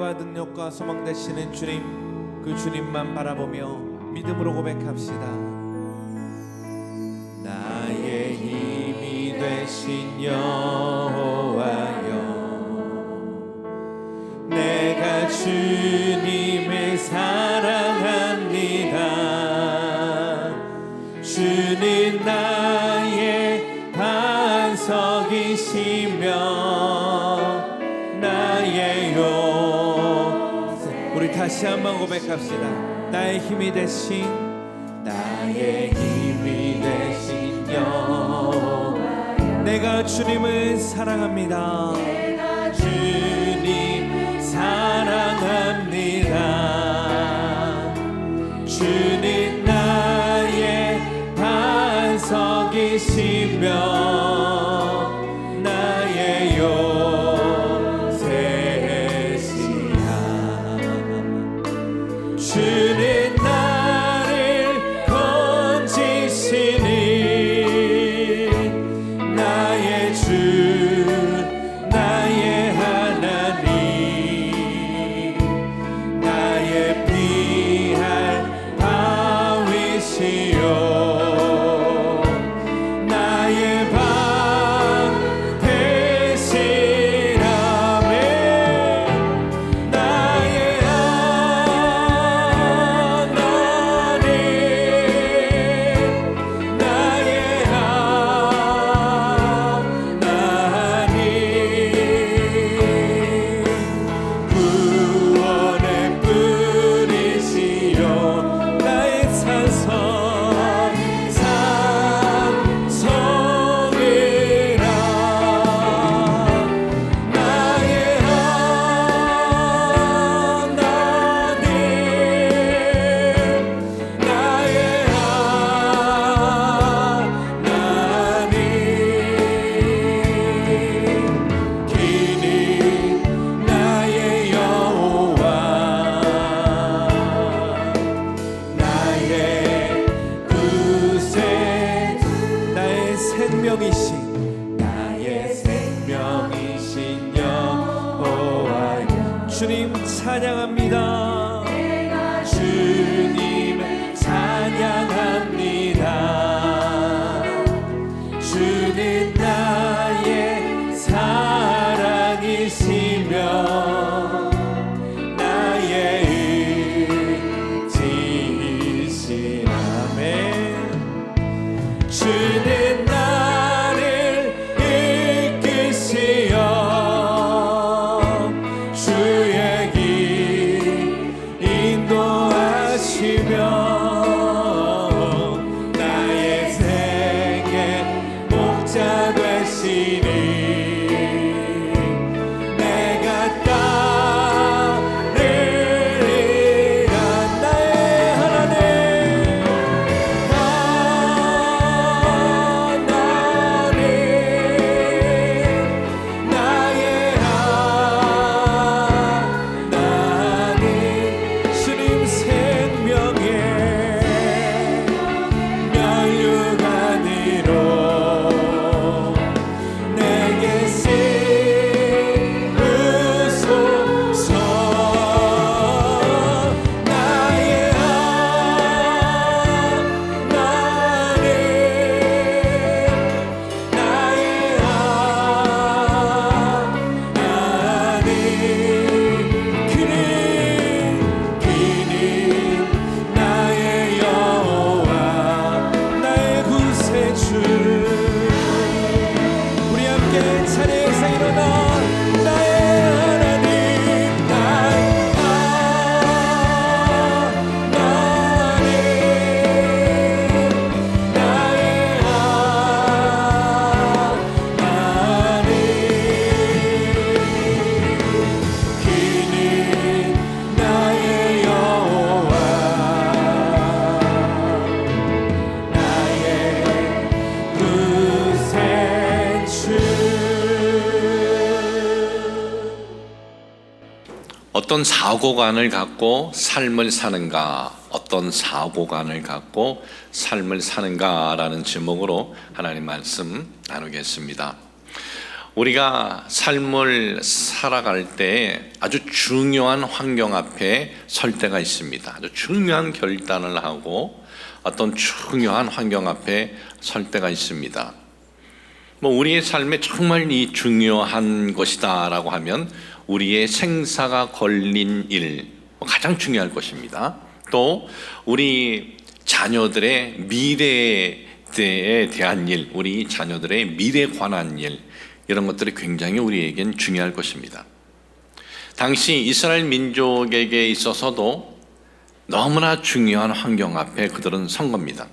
은혜와 능력과 소망 되시는 주님, 그 주님만 바라보며 믿음으로 고백합시다. 나의 힘이 되신 여호와여, 내가 주님을 사랑합니다. 주는 나의 반석이시며 나의 요새. 우리 다시 한번 고백합시다. 나의 힘이 되신 여호와여, 내가 주님을 사랑합니다. 주님 사랑합니다. 주는 나의 반석이시며 나의 요새시야. 주는 나를 건지시니 나의 주, 나의 하나님, 나의 피할 바위시여, 나의 방 되시라매. 나의 하나님, 나의 하나님, 구원의 뿌리시여, 나의 산성이라. 나의 하나님, 나의 하나님, 기니 나의 여호와, 나의 구세, 나의 생명이신 여호와여, 주님 찬양합니다. 주님을 찬양합니다. 주는 나의 사랑이시며 나의 의지시라매. 주는 나를 이끄시어 주의 길 인도하시며 나의 생의 목자 되시니 내가 따르리라. 나의 하나님, 나의 하나님, 주님 생명의 면류관이로 내게 씌우소서. 나의 하나님, 나의 하나님, 그는 나의 여호와, 나의 구세주. 우리 함께 찬양에서 일어나. 나의 하나님, 나의 하나님, 나의 하나님, 그는 나의 여호와, 나의 구세주. 어떤 사고관을 갖고 삶을 사는가, 어떤 사고관을 갖고 삶을 사는가라는 제목으로 하나님 말씀 나누겠습니다. 우리가 삶을 살아갈 때 아주 중요한 환경 앞에 설 때가 있습니다. 아주 중요한 결단을 하고 어떤 중요한 환경 앞에 설 때가 있습니다. 우리의 삶에 정말 이 중요한 것이다라고 하면 우리의 생사가 걸린 일, 가장 중요할 것입니다. 또 우리 자녀들의 미래에 대한 일, 우리 자녀들의 미래에 관한 일, 이런 것들이 굉장히 우리에겐 중요할 것입니다. 당시 이스라엘 민족에게 있어서도 너무나 중요한 환경 앞에 그들은 선 겁니다.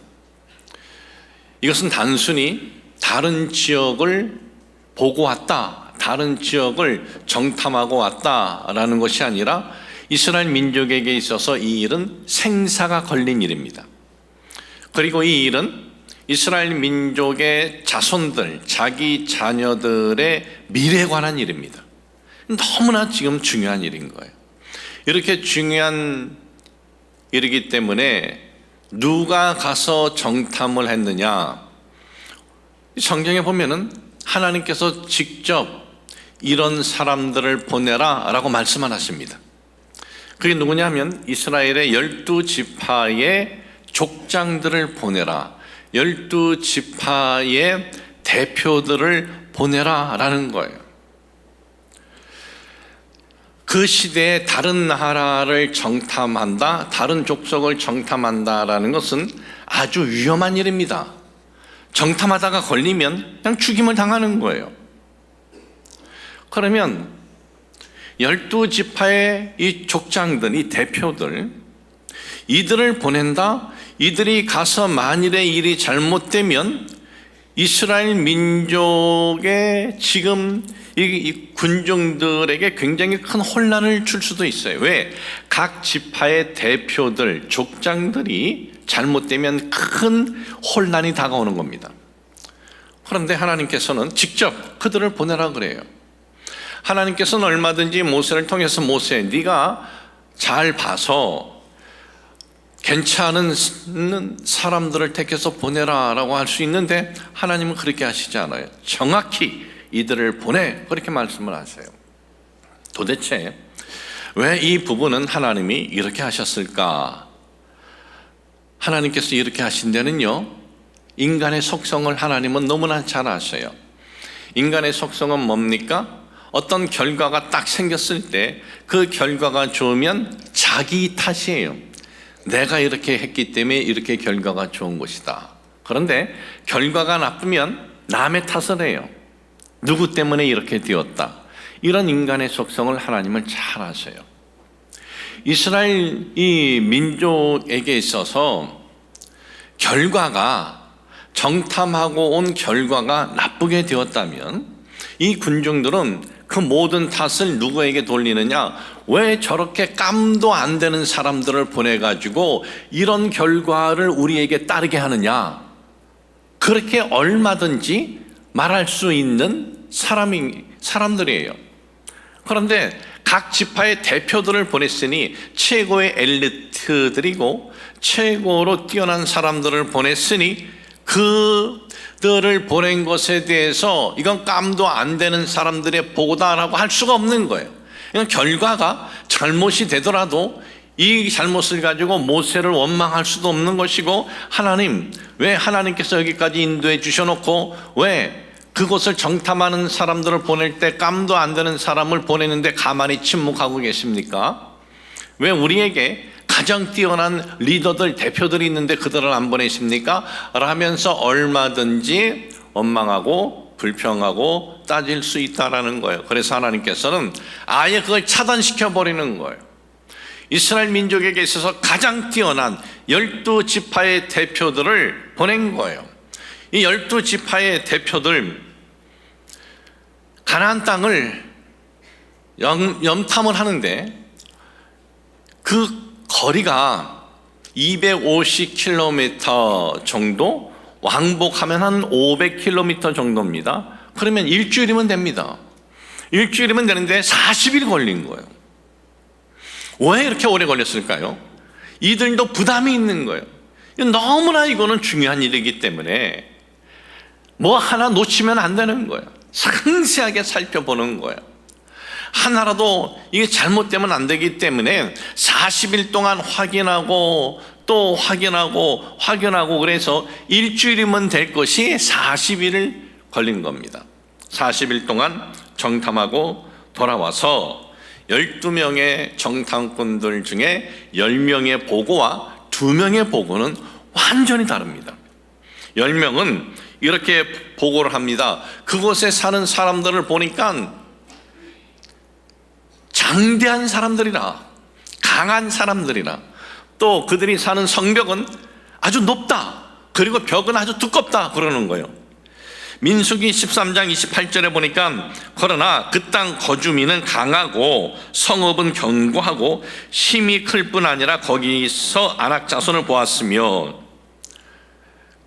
이것은 단순히 다른 지역을 보고 왔다, 다른 지역을 정탐하고 왔다라는 것이 아니라 이스라엘 민족에게 있어서 이 일은 생사가 걸린 일입니다. 그리고 이 일은 이스라엘 민족의 자손들, 자기 자녀들의 미래에 관한 일입니다. 너무나 지금 중요한 일인 거예요. 이렇게 중요한 일이기 때문에 누가 가서 정탐을 했느냐? 성경에 보면은 하나님께서 직접 이런 사람들을 보내라 라고 말씀을 하십니다. 그게 누구냐면 이스라엘의 12지파의 족장들을 보내라, 12지파의 대표들을 보내라 라는 거예요. 그 시대에 다른 나라를 정탐한다, 다른 족속을 정탐한다라는 것은 아주 위험한 일입니다. 정탐하다가 걸리면 그냥 죽임을 당하는 거예요. 그러면 12지파의 이 족장들, 이 대표들, 이들을 보낸다. 이들이 가서 만일에 일이 잘못되면 이스라엘 민족의 지금 이 군중들에게 굉장히 큰 혼란을 줄 수도 있어요. 왜? 각 지파의 대표들, 족장들이 잘못되면 큰 혼란이 다가오는 겁니다. 그런데 하나님께서는 직접 그들을 보내라 그래요. 하나님께서는 얼마든지 모세를 통해서 모세, 네가 잘 봐서 괜찮은 사람들을 택해서 보내라 라고 할 수 있는데 하나님은 그렇게 하시지 않아요. 정확히 이들을 보내, 그렇게 말씀을 하세요. 도대체 왜 이 부분은 하나님이 이렇게 하셨을까? 하나님께서 이렇게 하신 데는요, 인간의 속성을 하나님은 너무나 잘 아셔요. 인간의 속성은 뭡니까? 어떤 결과가 딱 생겼을 때 그 결과가 좋으면 자기 탓이에요. 내가 이렇게 했기 때문에 이렇게 결과가 좋은 것이다. 그런데 결과가 나쁘면 남의 탓을 해요. 누구 때문에 이렇게 되었다. 이런 인간의 속성을 하나님은 잘 아셔요. 이스라엘 이 민족에게 있어서 결과가, 정탐하고 온 결과가 나쁘게 되었다면 이 군중들은 그 모든 탓을 누구에게 돌리느냐? 왜 저렇게 깜도 안 되는 사람들을 보내가지고 이런 결과를 우리에게 따르게 하느냐? 그렇게 얼마든지 말할 수 있는 사람들이에요. 그런데 각 지파의 대표들을 보냈으니 최고의 엘리트들이고 최고로 뛰어난 사람들을 보냈으니 그들을 보낸 것에 대해서 이건 깜도 안 되는 사람들의 보고다라고 할 수가 없는 거예요. 그냥 결과가 잘못이 되더라도 이 잘못을 가지고 모세를 원망할 수도 없는 것이고, 하나님, 왜 하나님께서 여기까지 인도해 주셔놓고 왜 그곳을 정탐하는 사람들을 보낼 때 깜도 안 되는 사람을 보내는데 가만히 침묵하고 계십니까? 왜 우리에게 가장 뛰어난 리더들, 대표들이 있는데 그들을 안 보내십니까? 라면서 얼마든지 원망하고 불평하고 따질 수 있다라는 거예요. 그래서 하나님께서는 아예 그걸 차단시켜 버리는 거예요. 이스라엘 민족에게 있어서 가장 뛰어난 12지파의 대표들을 보낸 거예요. 이 12지파의 대표들, 가나안 땅을 염탐을 하는데 그 거리가 250km 정도, 왕복하면 한 500km 정도입니다. 그러면 일주일이면 됩니다. 일주일이면 되는데 40일 걸린 거예요. 왜 이렇게 오래 걸렸을까요? 이들도 부담이 있는 거예요. 너무나 이거는 중요한 일이기 때문에 뭐 하나 놓치면 안 되는 거예요. 상세하게 살펴보는 거예요. 하나라도 이게 잘못되면 안 되기 때문에 40일 동안 확인하고 또 확인하고 그래서 일주일이면 될 것이 40일을 걸린 겁니다. 40일 동안 정탐하고 돌아와서 12명의 정탐꾼들 중에 10명의 보고와 2명의 보고는 완전히 다릅니다. 10명은 이렇게 보고를 합니다. 그곳에 사는 사람들을 보니까 장대한 사람들이라, 강한 사람들이라, 또 그들이 사는 성벽은 아주 높다, 그리고 벽은 아주 두껍다 그러는 거예요. 민수기 13장 28절에 보니까 그러나 그 땅 거주민은 강하고 성읍은 견고하고 힘이 클 뿐 아니라 거기서 안악 자손을 보았으며,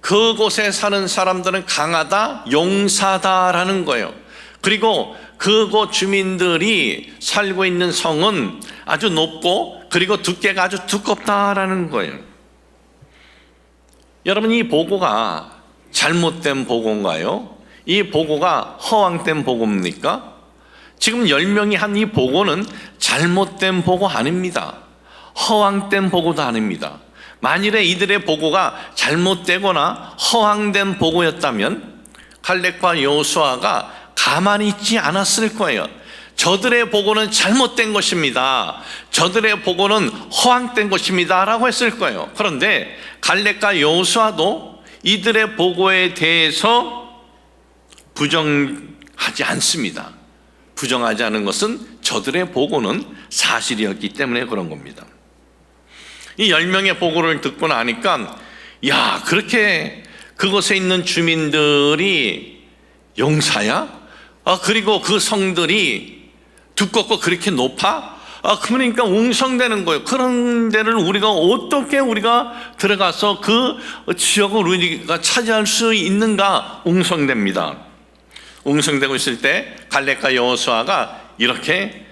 그곳에 사는 사람들은 강하다, 용사다라는 거예요. 그리고 그곳 주민들이 살고 있는 성은 아주 높고 그리고 두께가 아주 두껍다라는 거예요. 여러분, 이 보고가 잘못된 보고인가요? 이 보고가 허황된 보고입니까? 지금 10명이 한 이 보고는 잘못된 보고 아닙니다. 허황된 보고도 아닙니다. 만일에 이들의 보고가 잘못되거나 허황된 보고였다면 갈렙과 여호수아가 가만히 있지 않았을 거예요. 저들의 보고는 잘못된 것입니다, 저들의 보고는 허황된 것입니다 라고 했을 거예요. 그런데 갈렙과 여호수아도 이들의 보고에 대해서 부정하지 않습니다. 부정하지 않은 것은 저들의 보고는 사실이었기 때문에 그런 겁니다. 이 10명의 보고를 듣고 나니까, 야, 그렇게 그곳에 있는 주민들이 용사야? 그리고 그 성들이 두껍고 그렇게 높아? 그러니까 웅성되는 거예요. 그런 데를 어떻게 우리가 들어가서 그 지역을 우리가 차지할 수 있는가? 웅성됩니다. 웅성되고 있을 때 갈렙과 여호수아가 이렇게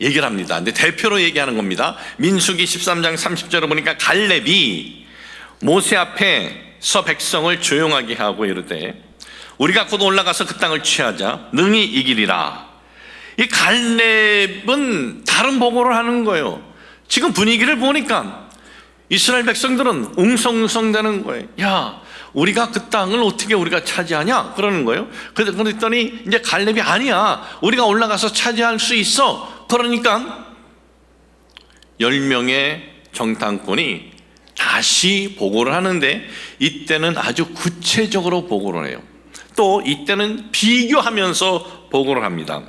얘기를 합니다. 근데 대표로 얘기하는 겁니다. 민수기 13장 30절을 보니까 갈렙이 모세 앞에서 백성을 조용하게 하고 이르되 우리가 곧 올라가서 그 땅을 취하자 능히 이기리라. 이 갈렙은 다른 보고를 하는 거예요. 지금 분위기를 보니까 이스라엘 백성들은 웅성웅성대는 거예요. 야, 우리가 그 땅을 어떻게 우리가 차지하냐? 그러는 거예요. 그랬더니 이제 갈렙이 아니야, 우리가 올라가서 차지할 수 있어. 그러니까 10명의 정탐꾼이 다시 보고를 하는데 이때는 아주 구체적으로 보고를 해요. 또 이때는 비교하면서 보고를 합니다.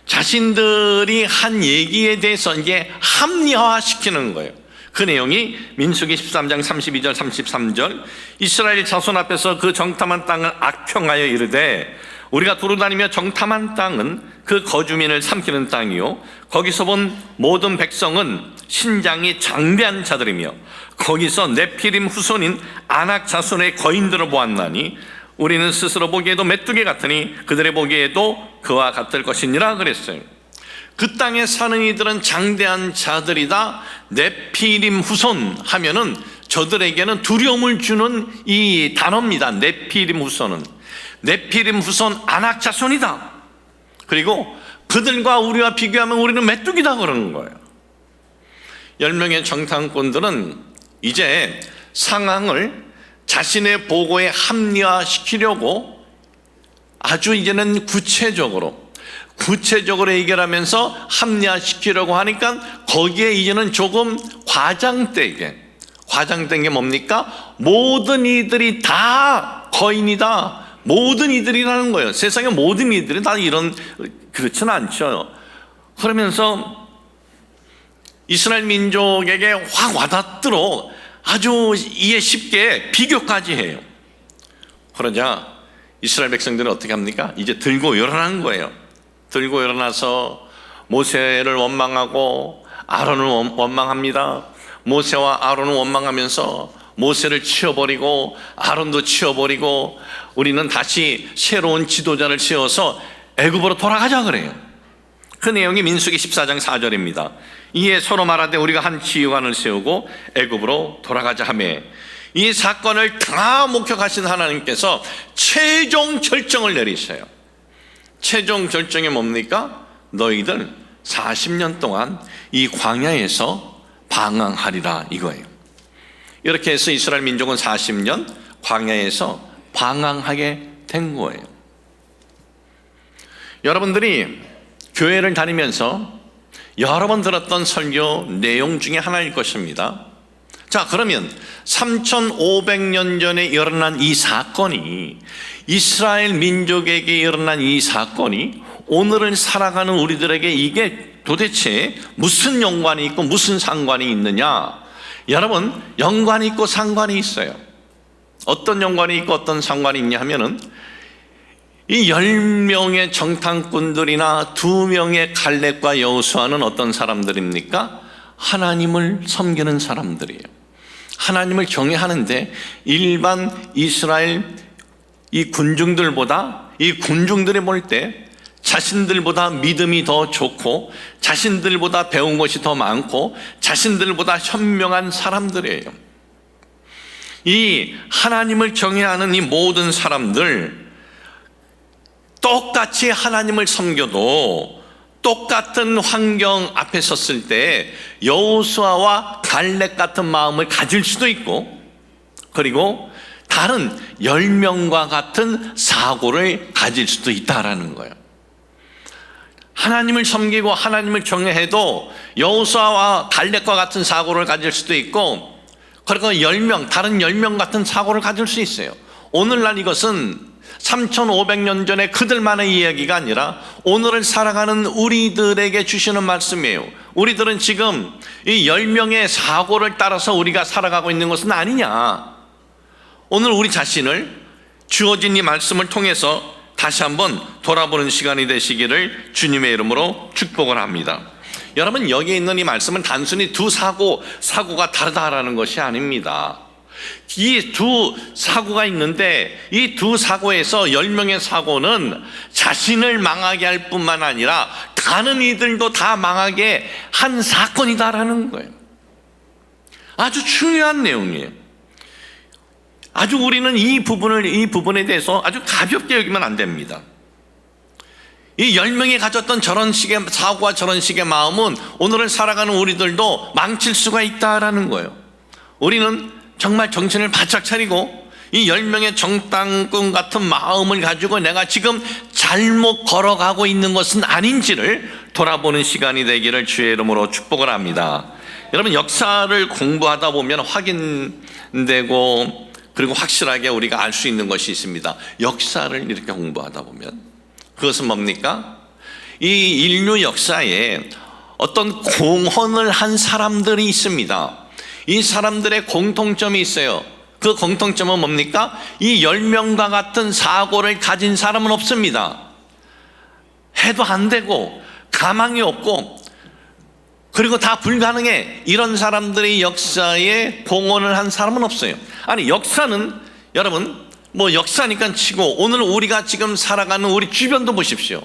자신들이 한 얘기에 대해서 이제 합리화시키는 거예요. 그 내용이 민수기 13장 32절 33절 이스라엘 자손 앞에서 그 정탐한 땅을 악평하여 이르되 우리가 두루다니며 정탐한 땅은 그 거주민을 삼키는 땅이요 거기서 본 모든 백성은 신장이 장대한 자들이며 거기서 네피림 후손인 아낙 자손의 거인들을 보았나니 우리는 스스로 보기에도 메뚜기 같으니 그들의 보기에도 그와 같을 것이니라 그랬어요. 그 땅에 사는 이들은 장대한 자들이다. 네피림 후손 하면은 저들에게는 두려움을 주는 이 단어입니다. 네피림 후손은 네피림 후손 아낙 자손이다. 그리고 그들과 우리와 비교하면 우리는 메뚜기다 그러는 거예요. 10명의 정탐꾼들은 이제 상황을 자신의 보고에 합리화시키려고 아주 이제는 구체적으로 해결하면서 합리화시키려고 하니까 거기에 이제는 조금 과장된 게 뭡니까? 모든 이들이 다 거인이다. 모든 이들이라는 거예요. 세상의 모든 이들이 다 그렇지는 않죠. 그러면서 이스라엘 민족에게 확 와닿도록 아주 이해 쉽게 비교까지 해요. 그러자 이스라엘 백성들은 어떻게 합니까? 이제 들고 일어난 거예요. 들고 일어나서 모세를 원망하고 아론을 원망합니다. 모세와 아론을 원망하면서 모세를 치워버리고 아론도 치워버리고 우리는 다시 새로운 지도자를 세워서 애굽으로 돌아가자 그래요. 그 내용이 민수기 14장 4절입니다. 이에 서로 말하되 우리가 한 지휘관을 세우고 애굽으로 돌아가자 하매 이 사건을 다 목격하신 하나님께서 최종 결정을 내리셔요. 최종 결정이 뭡니까? 너희들 40년 동안 이 광야에서 방황하리라 이거예요. 이렇게 해서 이스라엘 민족은 40년 광야에서 방황하게 된 거예요. 여러분들이 교회를 다니면서 여러 번 들었던 설교 내용 중에 하나일 것입니다. 자, 그러면 3500년 전에 일어난 이 사건이, 이스라엘 민족에게 일어난 이 사건이 오늘을 살아가는 우리들에게 이게 도대체 무슨 연관이 있고 무슨 상관이 있느냐? 여러분, 연관이 있고 상관이 있어요. 어떤 연관이 있고 어떤 상관이 있냐 하면은, 이 10명의 정탐꾼들이나 2명의 갈렙과 여호수아는 어떤 사람들입니까? 하나님을 섬기는 사람들이에요. 하나님을 경외하는데 일반 이스라엘 이 군중들보다, 이 군중들이 볼 때 자신들보다 믿음이 더 좋고 자신들보다 배운 것이 더 많고 자신들보다 현명한 사람들이에요. 이 하나님을 경외하는 이 모든 사람들, 똑같이 하나님을 섬겨도 똑같은 환경 앞에 섰을 때 여호수아와 갈렙 같은 마음을 가질 수도 있고, 그리고 다른 10명과 같은 사고를 가질 수도 있다라는 거예요. 하나님을 섬기고 하나님을 경외해도 여호수아와 갈렙과 같은 사고를 가질 수도 있고, 그리고 10명, 다른 10명 같은 사고를 가질 수 있어요. 오늘날 이것은 3500년 전에 그들만의 이야기가 아니라 오늘을 살아가는 우리들에게 주시는 말씀이에요. 우리들은 지금 이 10명의 사고를 따라서 우리가 살아가고 있는 것은 아니냐. 오늘 우리 자신을 주어진 이 말씀을 통해서 다시 한번 돌아보는 시간이 되시기를 주님의 이름으로 축복을 합니다. 여러분, 여기에 있는 이 말씀은 단순히 두 사고가 다르다라는 것이 아닙니다. 이 두 사고가 있는데 이 두 사고에서 10명의 사고는 자신을 망하게 할 뿐만 아니라 다른 이들도 다 망하게 한 사건이다라는 거예요. 아주 중요한 내용이에요. 아주 우리는 이 부분에 대해서 아주 가볍게 여기면 안 됩니다. 이 10명이 가졌던 저런 식의 사고와 저런 식의 마음은 오늘을 살아가는 우리들도 망칠 수가 있다라는 거예요. 우리는 정말 정신을 바짝 차리고 이 10명의 정탐꾼 같은 마음을 가지고 내가 지금 잘못 걸어가고 있는 것은 아닌지를 돌아보는 시간이 되기를 주의 이름으로 축복을 합니다. 여러분, 역사를 공부하다 보면 확인되고 그리고 확실하게 우리가 알 수 있는 것이 있습니다. 역사를 이렇게 공부하다 보면 그것은 뭡니까? 이 인류 역사에 어떤 공헌을 한 사람들이 있습니다. 이 사람들의 공통점이 있어요. 그 공통점은 뭡니까? 이 10명과 같은 사고를 가진 사람은 없습니다. 해도 안 되고 가망이 없고 그리고 다 불가능해. 이런 사람들이 역사에 공헌을 한 사람은 없어요. 아니, 역사는 여러분 뭐 역사니까 치고 오늘 우리가 지금 살아가는 우리 주변도 보십시오.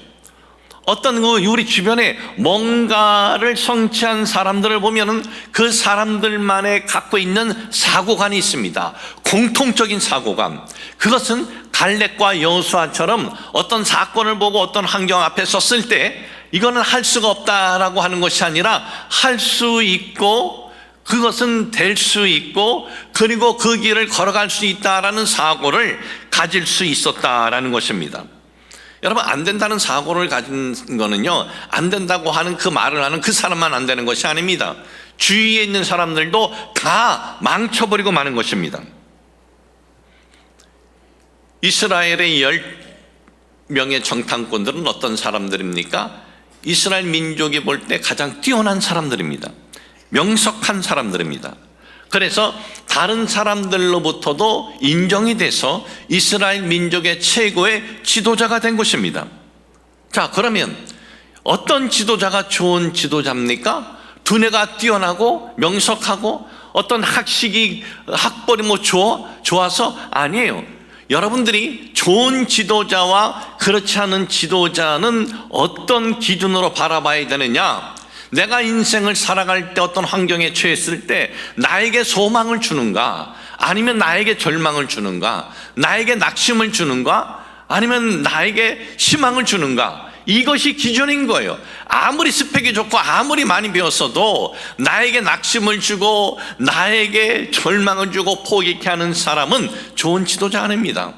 어떤 우리 주변에 뭔가를 성취한 사람들을 보면은 그 사람들만의 갖고 있는 사고관이 있습니다. 공통적인 사고관. 그것은 갈렙과 여호수아처럼 어떤 사건을 보고 어떤 환경 앞에 섰을 때 이거는 할 수가 없다라고 하는 것이 아니라 할 수 있고 그것은 될 수 있고 그리고 그 길을 걸어갈 수 있다라는 사고를 가질 수 있었다라는 것입니다. 여러분, 안 된다는 사고를 가진 거는요, 안 된다고 하는 그 말을 하는 그 사람만 안 되는 것이 아닙니다. 주위에 있는 사람들도 다 망쳐버리고 마는 것입니다. 이스라엘의 10명의 정탐꾼들은 어떤 사람들입니까? 이스라엘 민족이 볼 때 가장 뛰어난 사람들입니다. 명석한 사람들입니다. 그래서 다른 사람들로부터도 인정이 돼서 이스라엘 민족의 최고의 지도자가 된 것입니다. 자, 그러면 어떤 지도자가 좋은 지도자입니까? 두뇌가 뛰어나고 명석하고 어떤 학벌이 좋아서 아니에요. 여러분들이 좋은 지도자와 그렇지 않은 지도자는 어떤 기준으로 바라봐야 되느냐? 내가 인생을 살아갈 때 어떤 환경에 처했을 때 나에게 소망을 주는가, 아니면 나에게 절망을 주는가, 나에게 낙심을 주는가, 아니면 나에게 희망을 주는가, 이것이 기준인 거예요. 아무리 스펙이 좋고 아무리 많이 배웠어도 나에게 낙심을 주고 나에게 절망을 주고 포기케 하는 사람은 좋은 지도자 아닙니다.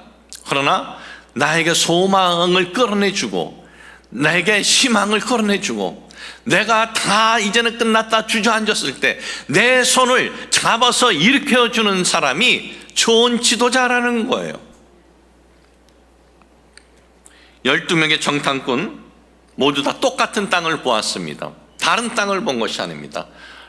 그러나 나에게 소망을 끌어내주고 나에게 희망을 끌어내주고 내가 다 이제는 끝났다 주저앉았을 때 내 손을 잡아서 일으켜주는 사람이 좋은 지도자라는 거예요. 12명의 정탐꾼 모두 다 똑같은 땅을 보았습니다. 다른 땅을 본 것이 아닙니다.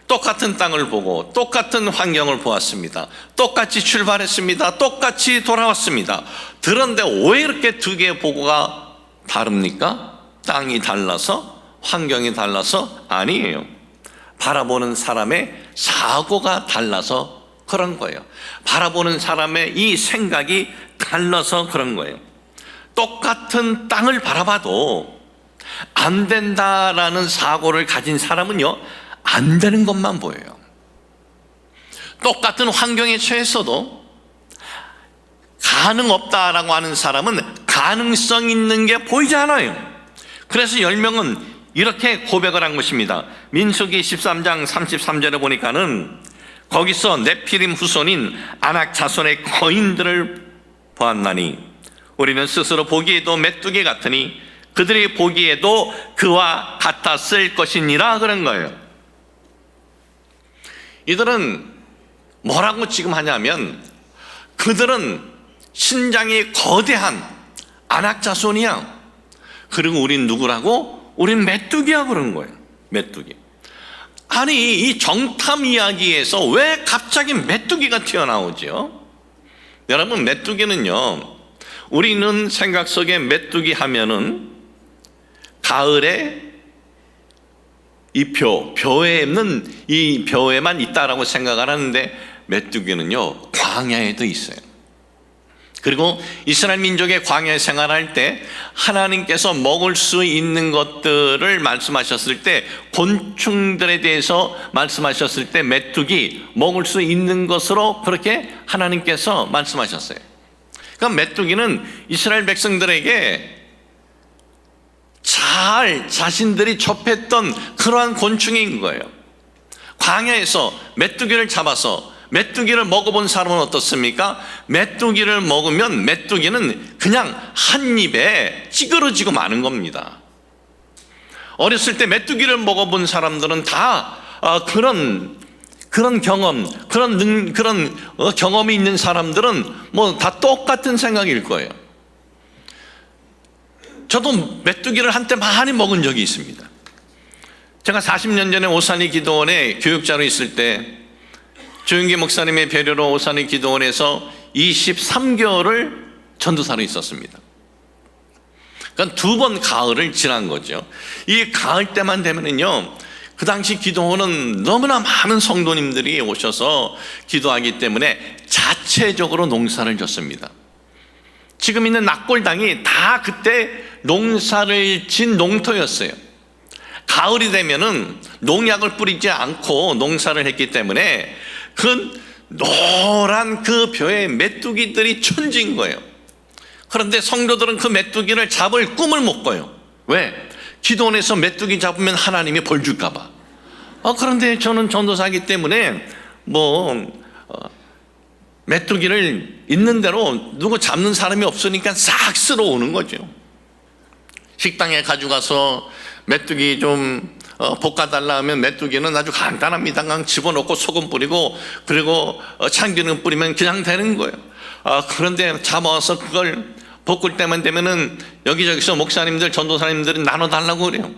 똑같은 땅을 보고 똑같은 환경을 보았습니다. 똑같이 출발했습니다. 똑같이 돌아왔습니다. 그런데 왜 이렇게 두 개의 보고가 다릅니까? 땅이 달라서? 환경이 달라서? 아니에요. 바라보는 사람의 사고가 달라서 그런 거예요. 바라보는 사람의 이 생각이 달라서 그런 거예요. 똑같은 땅을 바라봐도 안 된다라는 사고를 가진 사람은요, 안 되는 것만 보여요. 똑같은 환경에 처했어도 가능 없다라고 하는 사람은 가능성 있는 게 보이지 않아요. 그래서 10명은 이렇게 고백을 한 것입니다. 민수기 13장 33절에 보니까는 거기서 네피림 후손인 아낙 자손의 거인들을 보았나니 우리는 스스로 보기에도 메뚜기 같으니 그들이 보기에도 그와 같았을 것이니라 그런 거예요. 이들은 뭐라고 지금 하냐면 그들은 신장이 거대한 아낙 자손이야. 그리고 우린 누구라고? 우린 메뚜기야 그런 거예요. 메뚜기. 아니 이 정탐 이야기에서 왜 갑자기 메뚜기가 튀어나오죠? 여러분 메뚜기는요, 우리는 생각 속에 메뚜기 하면은 가을에 이 벼에는 이 벼에만 있다라고 생각을 하는데 메뚜기는요 광야에도 있어요. 그리고 이스라엘 민족의 광야 생활할 때 하나님께서 먹을 수 있는 것들을 말씀하셨을 때 곤충들에 대해서 말씀하셨을 때 메뚜기 먹을 수 있는 것으로 그렇게 하나님께서 말씀하셨어요. 그러니까 메뚜기는 이스라엘 백성들에게 잘 자신들이 접했던 그러한 곤충인 거예요. 광야에서 메뚜기를 잡아서 메뚜기를 먹어본 사람은 어떻습니까? 메뚜기를 먹으면 메뚜기는 그냥 한 입에 찌그러지고 마는 겁니다. 어렸을 때 메뚜기를 먹어본 사람들은 다 그런 경험, 그런 경험이 있는 사람들은 뭐 다 똑같은 생각일 거예요. 저도 메뚜기를 한때 많이 먹은 적이 있습니다. 제가 40년 전에 오산이 기도원에 교육자로 있을 때 조윤기 목사님의 배려로 오산이 기도원에서 23개월을 전도사로 있었습니다. 그러니까 2번 가을을 지난 거죠. 이 가을 때만 되면은요, 그 당시 기도원은 너무나 많은 성도님들이 오셔서 기도하기 때문에 자체적으로 농사를 졌습니다. 지금 있는 낙골당이 다 그때 농사를 진 농토였어요. 가을이 되면은 농약을 뿌리지 않고 농사를 했기 때문에 그 노란 그 벼에 메뚜기들이 천진 거예요. 그런데 성도들은 그 메뚜기를 잡을 꿈을 못 꿔요. 왜? 기도원에서 메뚜기 잡으면 하나님이 벌 줄까 봐. 그런데 저는 전도사이기 때문에 메뚜기를 있는 대로 누구 잡는 사람이 없으니까 싹 쓸어 오는 거죠. 식당에 가져가서 메뚜기 좀 볶아달라 하면 메뚜기는 아주 간단합니다. 그냥 집어넣고 소금 뿌리고 그리고 참기름 뿌리면 그냥 되는 거예요. 그런데 잡아와서 그걸 볶을 때만 되면은 여기저기서 목사님들, 전도사님들이 나눠달라고 그래요.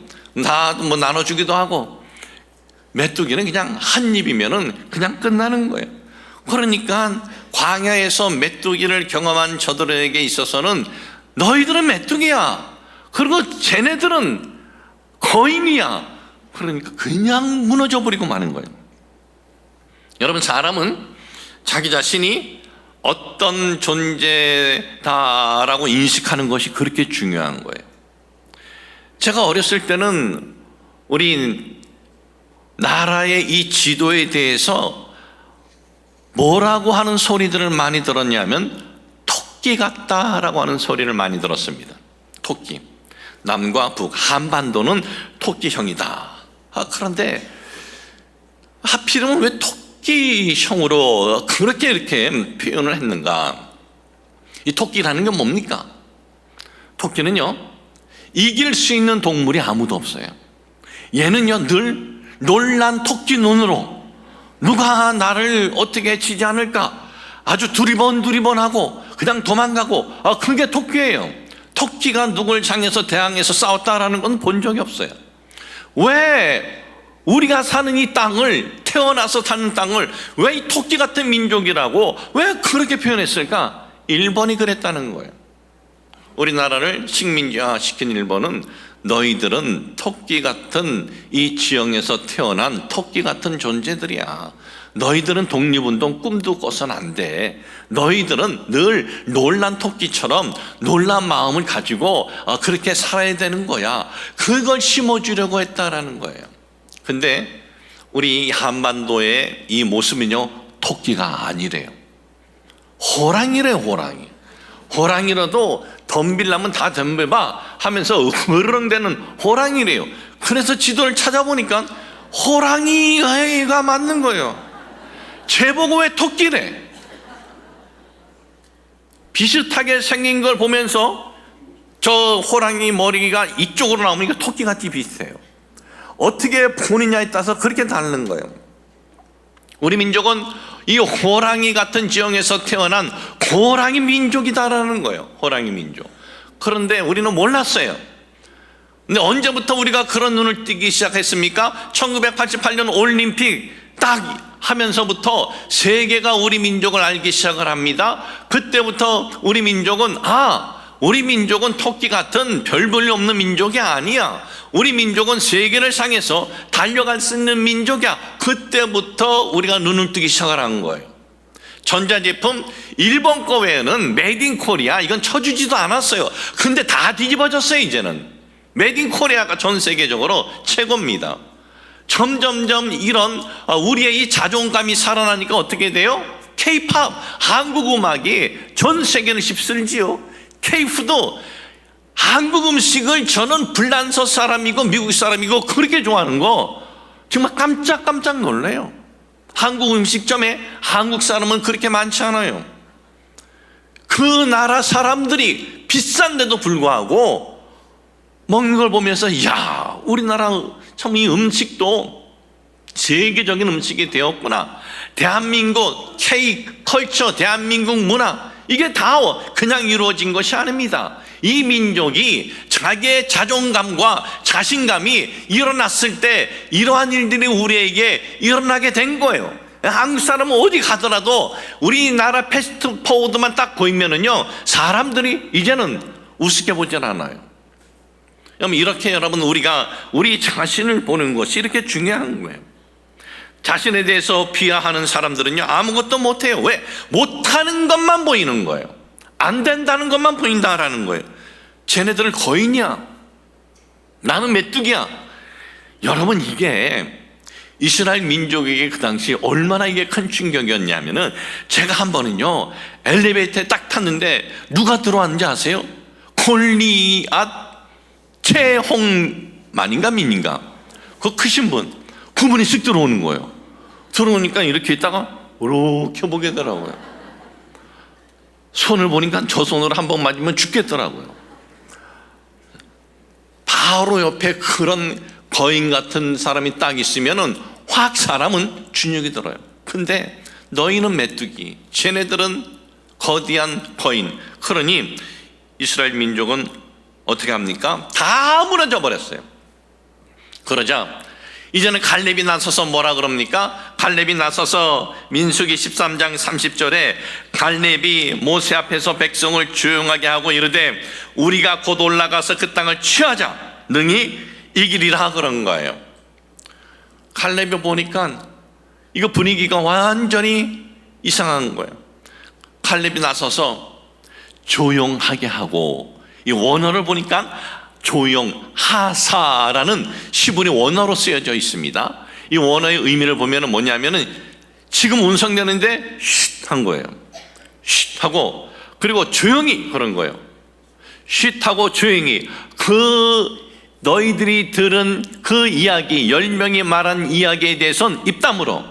뭐 나눠주기도 하고. 메뚜기는 그냥 한 입이면은 그냥 끝나는 거예요. 그러니까 광야에서 메뚜기를 경험한 저들에게 있어서는 너희들은 메뚜기야. 그리고 쟤네들은 거인이야. 그러니까 그냥 무너져 버리고 마는 거예요. 여러분, 사람은 자기 자신이 어떤 존재다라고 인식하는 것이 그렇게 중요한 거예요. 제가 어렸을 때는 우리 나라의 이 지도에 대해서 뭐라고 하는 소리들을 많이 들었냐면 토끼 같다라고 하는 소리를 많이 들었습니다. 토끼. 남과 북, 한반도는 토끼형이다. 그런데 하필이면 왜 토끼형으로 그렇게 이렇게 표현을 했는가? 이 토끼라는 게 뭡니까? 토끼는요, 이길 수 있는 동물이 아무도 없어요. 얘는요, 늘 놀란 토끼 눈으로 누가 나를 어떻게 치지 않을까 아주 두리번두리번하고 그냥 도망가고, 그게 토끼예요. 토끼가 누굴 향해서 대항해서 싸웠다라는 건 본 적이 없어요. 왜 우리가 사는 이 땅을, 태어나서 사는 땅을 왜 이 토끼 같은 민족이라고 왜 그렇게 표현했을까? 일본이 그랬다는 거예요. 우리나라를 식민지화 시킨 일본은 너희들은 토끼 같은 이 지형에서 태어난 토끼 같은 존재들이야. 너희들은 독립운동 꿈도 꿔서는 안 돼. 너희들은 늘 놀란 토끼처럼 놀란 마음을 가지고 그렇게 살아야 되는 거야. 그걸 심어주려고 했다라는 거예요. 근데 우리 한반도의 이 모습은요, 토끼가 아니래요. 호랑이래요, 호랑이. 호랑이라도 덤빌라면 다 덤벼봐 하면서 으르렁대는 호랑이래요. 그래서 지도를 찾아보니까 호랑이가 맞는 거예요. 쟤보고 왜 토끼래? 비슷하게 생긴 걸 보면서 저 호랑이 머리가 이쪽으로 나오니까 토끼같이 비슷해요. 어떻게 보느냐에 따라서 그렇게 다른 거예요. 우리 민족은 이 호랑이 같은 지형에서 태어난 호랑이 민족이다라는 거예요. 호랑이 민족. 그런데 우리는 몰랐어요. 근데 언제부터 우리가 그런 눈을 뜨기 시작했습니까? 1988년 올림픽 딱 하면서부터 세계가 우리 민족을 알기 시작을 합니다. 그때부터 우리 민족은 우리 민족은 토끼 같은 별 볼일 없는 민족이 아니야. 우리 민족은 세계를 향해서 달려갈 수 있는 민족이야. 그때부터 우리가 눈을 뜨기 시작을 한 거예요. 전자제품 일본 거 외에는 메이드 인 코리아 이건 쳐주지도 않았어요. 근데 다 뒤집어졌어요. 이제는 메이드 인 코리아가 전 세계적으로 최고입니다. 점점점 이런 우리의 이 자존감이 살아나니까 어떻게 돼요? K-팝, 한국 음악이 전 세계를 휩쓸지요. K-푸도 한국 음식을 저는 불란서 사람이고 미국 사람이고 그렇게 좋아하는 거 정말 깜짝 놀래요. 한국 음식점에 한국 사람은 그렇게 많지 않아요. 그 나라 사람들이 비싼데도 불구하고 먹는 걸 보면서 야, 우리나라 참 이 음식도 세계적인 음식이 되었구나. 대한민국 K-컬처, 대한민국 문화 이게 다 그냥 이루어진 것이 아닙니다. 이 민족이 자기의 자존감과 자신감이 일어났을 때 이러한 일들이 우리에게 일어나게 된 거예요. 한국 사람은 어디 가더라도 우리나라 패스트푸드만 딱 보이면은요, 사람들이 이제는 우습게 보질 않아요. 이렇게 여러분 우리가 우리 자신을 보는 것이 이렇게 중요한 거예요. 자신에 대해서 비하하는 사람들은요, 아무것도 못해요. 왜? 못하는 것만 보이는 거예요. 안 된다는 것만 보인다라는 거예요. 쟤네들은 거인이야. 나는 메뚜기야. 여러분, 이게 이스라엘 민족에게 그 당시 얼마나 이게 큰 충격이었냐면은, 제가 한 번은요 엘리베이터에 딱 탔는데 누가 들어왔는지 아세요? 골리앗 최홍만인가 민인가, 그 크신 분, 그분이 쓱 들어오는 거예요. 들어오니까 이렇게 있다가 이렇게 보게 되더라고요. 손을 보니까 저 손으로 한 번 맞으면 죽겠더라고요. 바로 옆에 그런 거인 같은 사람이 딱 있으면은 확 사람은 준혁이 들어요. 근데 너희는 메뚜기, 쟤네들은 거대한 거인. 그러니 이스라엘 민족은 어떻게 합니까? 다 무너져 버렸어요. 그러자 이제는 갈렙이 나서서 뭐라 그럽니까? 갈렙이 나서서 민수기 13장 30절에 갈렙이 모세 앞에서 백성을 조용하게 하고 이르되 우리가 곧 올라가서 그 땅을 취하자, 능히 이기리라 그런 거예요. 갈렙이 보니까 이거 분위기가 완전히 이상한 거예요. 갈렙이 나서서 조용하게 하고, 이 원어를 보니까 조용하사라는 시분이 원어로 쓰여져 있습니다. 이 원어의 의미를 보면 뭐냐면은 지금 운성되는데 쉿 한 거예요. 쉿 하고, 그리고 조용히 그런 거예요. 쉿 하고 조용히. 너희들이 들은 그 이야기, 10명이 말한 이야기에 대해서는 입 다물어.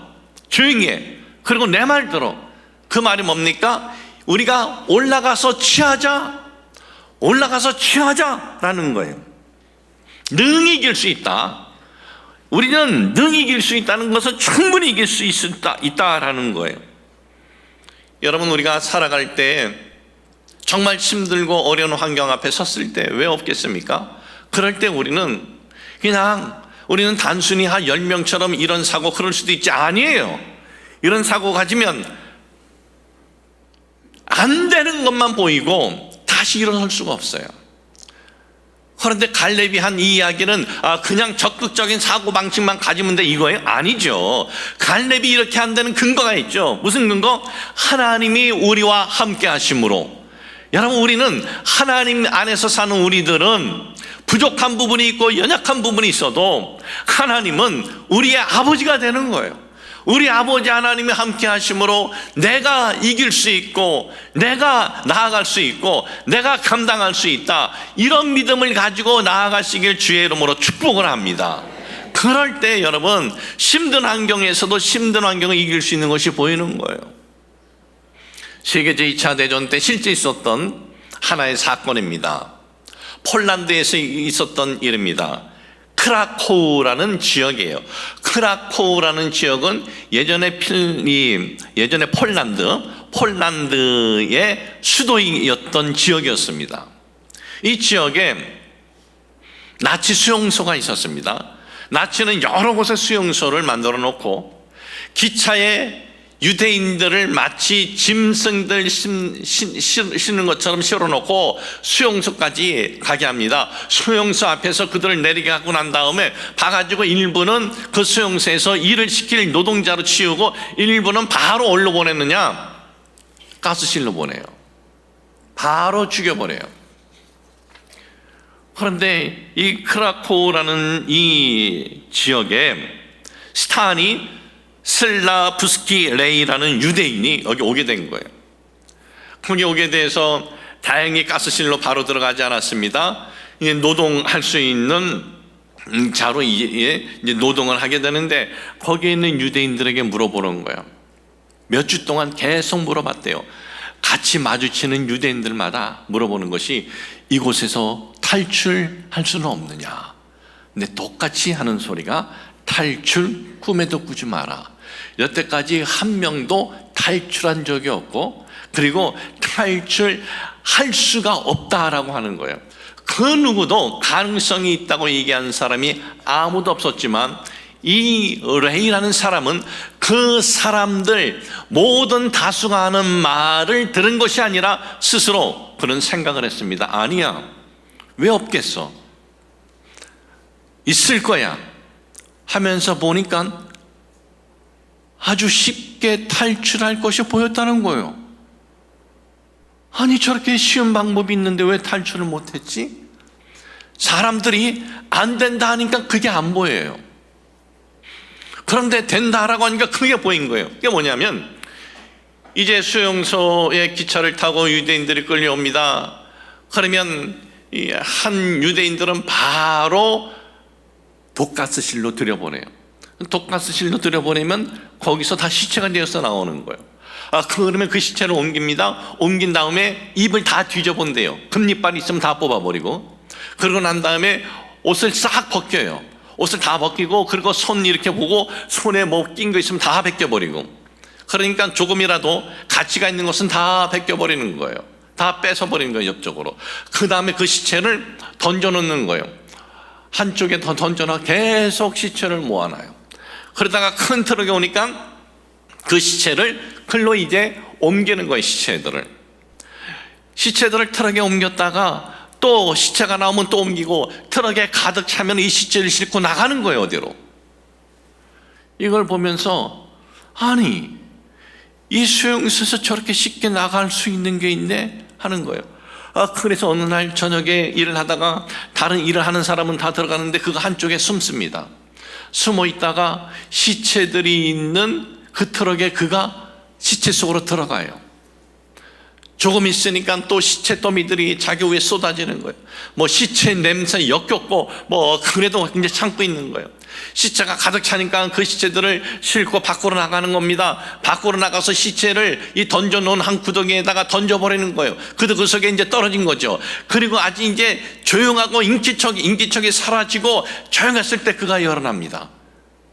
조용히 해. 그리고 내 말 들어. 그 말이 뭡니까? 우리가 올라가서 취하자라는 거예요. 능히 이길 수 있다. 우리는 능히 이길 수 있다는 것은 충분히 이길 수 있다라는 거예요. 여러분, 우리가 살아갈 때 정말 힘들고 어려운 환경 앞에 섰을 때 왜 없겠습니까? 그럴 때 우리는 단순히 한 10명처럼 이런 사고 그럴 수도 있지. 아니에요. 이런 사고 가지면 안 되는 것만 보이고 다시 일어설 수가 없어요. 그런데 갈렙이 한 이 이야기는 그냥 적극적인 사고방식만 가지면 돼 이거예요? 아니죠. 갈렙이 이렇게 한다는 근거가 있죠. 무슨 근거? 하나님이 우리와 함께 하심으로. 여러분, 우리는 하나님 안에서 사는 우리들은 부족한 부분이 있고 연약한 부분이 있어도 하나님은 우리의 아버지가 되는 거예요. 우리 아버지 하나님이 함께 하심으로 내가 이길 수 있고, 내가 나아갈 수 있고, 내가 감당할 수 있다. 이런 믿음을 가지고 나아가시길 주의 이름으로 축복을 합니다. 그럴 때 여러분, 힘든 환경에서도 힘든 환경을 이길 수 있는 것이 보이는 거예요. 세계 제2차 대전 때 실제 있었던 하나의 사건입니다. 폴란드에서 있었던 일입니다. 크라코우라는 지역이에요. 크라코우라는 지역은 예전에 폴란드의 수도였던 지역이었습니다. 이 지역에 나치 수용소가 있었습니다. 나치는 여러 곳에 수용소를 만들어 놓고 기차에 유대인들을 마치 짐승들 싣는 것처럼 실어놓고 수용소까지 가게 합니다. 수용소 앞에서 그들을 내리게 하고 난 다음에 봐가지고 일부는 그 수용소에서 일을 시킬 노동자로 치우고 일부는 바로 어디로 보냈느냐? 가스실로 보내요. 바로 죽여버려요. 그런데 이 크라코우라는 이 지역에 스타니 슬라브스키 레이라는 유대인이 여기 오게 된 거예요. 거기 오게 돼서 다행히 가스실로 바로 들어가지 않았습니다. 노동할 수 있는 자로 이제 노동을 하게 되는데 거기에 있는 유대인들에게 물어보는 거예요. 몇 주 동안 계속 물어봤대요. 같이 마주치는 유대인들마다 물어보는 것이 이곳에서 탈출할 수는 없느냐. 근데 똑같이 하는 소리가 탈출 꿈에도 꾸지 마라. 여태까지 한 명도 탈출한 적이 없고, 그리고 탈출할 수가 없다라고 하는 거예요. 그 누구도 가능성이 있다고 얘기하는 사람이 아무도 없었지만 이 레이라는 사람은 그 사람들 모든 다수가 하는 말을 들은 것이 아니라 스스로 그런 생각을 했습니다. 아니야, 왜 없겠어? 있을 거야 하면서 보니까 아주 쉽게 탈출할 것이 보였다는 거예요. 아니, 저렇게 쉬운 방법이 있는데 왜 탈출을 못했지? 사람들이 안 된다 하니까 그게 안 보여요. 그런데 된다라고 하니까 그게 보인 거예요. 그게 뭐냐면 이제 수용소에 기차를 타고 유대인들이 끌려옵니다. 그러면 한 유대인들은 바로 독가스실로 들여보내요. 독가스실로 들여보내면 거기서 다 시체가 되어서 나오는 거예요. 그러면 그 시체를 옮깁니다. 옮긴 다음에 입을 다 뒤져본대요. 금리빨 있으면 다 뽑아버리고, 그러고 난 다음에 옷을 싹 벗겨요. 옷을 다 벗기고, 그리고 손 이렇게 보고 손에 뭐 낀 거 있으면 다 벗겨버리고, 그러니까 조금이라도 가치가 있는 것은 다 벗겨버리는 거예요. 다 뺏어버리는 거예요, 옆쪽으로. 그 다음에 그 시체를 던져놓는 거예요. 한쪽에 더 던져놔 계속 시체를 모아놔요. 그러다가 큰 트럭이 오니까 그 시체를 글로 이제 옮기는 거예요. 시체들을 트럭에 옮겼다가 또 시체가 나오면 또 옮기고, 트럭에 가득 차면 이 시체를 싣고 나가는 거예요. 어디로? 이걸 보면서 아니, 이 수용소에서 저렇게 쉽게 나갈 수 있는 게 있네 하는 거예요. 그래서 어느 날 저녁에 일을 하다가 다른 일을 하는 사람은 다 들어가는데 그거 한쪽에 숨습니다. 숨어 있다가 시체들이 있는 그 트럭에 그가 시체 속으로 들어가요. 조금 있으니까 또 시체 더미들이 자기 위에 쏟아지는 거예요. 뭐 시체 냄새 역겹고 뭐 그래도 이제 참고 있는 거예요. 시체가 가득 차니까 그 시체들을 싣고 밖으로 나가는 겁니다. 밖으로 나가서 시체를 이 던져놓은 한 구덩이에다가 던져버리는 거예요. 그도 그 속에 이제 떨어진 거죠. 그리고 아주 이제 조용하고 인기척이 사라지고 조용했을 때 그가 일어납니다.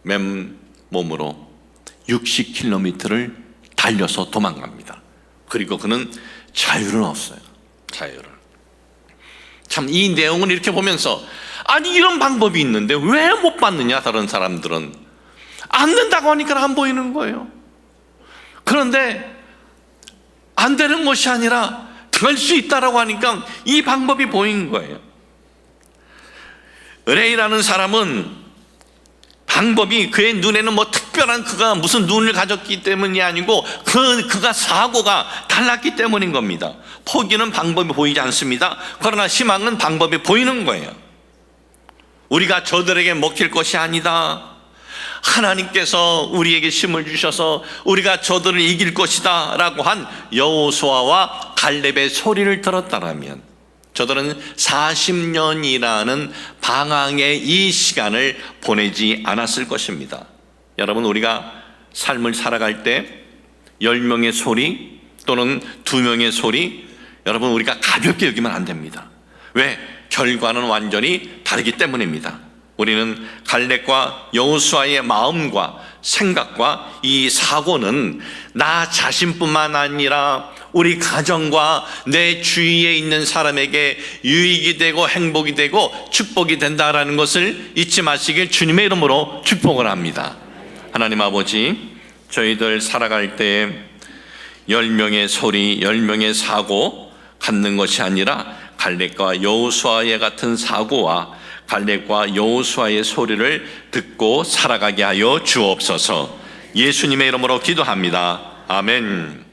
맨몸으로 60km를 달려서 도망갑니다. 그리고 그는 자유를 얻었어요. 자유를. 참 이 내용을 이렇게 보면서 아니 이런 방법이 있는데 왜 못 받느냐. 다른 사람들은 안 된다고 하니까 안 보이는 거예요. 그런데 안 되는 것이 아니라 될 수 있다라고 하니까 이 방법이 보인 거예요. 의뢰인이라는 사람은 방법이 그의 눈에는 뭐 특별한 그가 무슨 눈을 가졌기 때문이 아니고 그가 사고가 달랐기 때문인 겁니다. 포기는 방법이 보이지 않습니다. 그러나 희망은 방법이 보이는 거예요. 우리가 저들에게 먹힐 것이 아니다. 하나님께서 우리에게 힘을 주셔서 우리가 저들을 이길 것이다 라고 한 여호수아와 갈렙의 소리를 들었다라면 저들은 40년이라는 방황의 이 시간을 보내지 않았을 것입니다. 여러분, 우리가 삶을 살아갈 때 10명의 소리 또는 2명의 소리, 여러분 우리가 가볍게 여기면 안 됩니다. 왜? 결과는 완전히 다르기 때문입니다. 우리는 갈렙과 여호수아의 마음과 생각과 이 사고는 나 자신뿐만 아니라 우리 가정과 내 주위에 있는 사람에게 유익이 되고 행복이 되고 축복이 된다라는 것을 잊지 마시길 주님의 이름으로 축복을 합니다. 하나님 아버지, 저희들 살아갈 때 10명의 소리, 10명의 사고 갖는 것이 아니라 갈렙과 여호수아의 같은 사고와 갈렙과 여호수아의 소리를 듣고 살아가게 하여 주옵소서. 예수님의 이름으로 기도합니다. 아멘.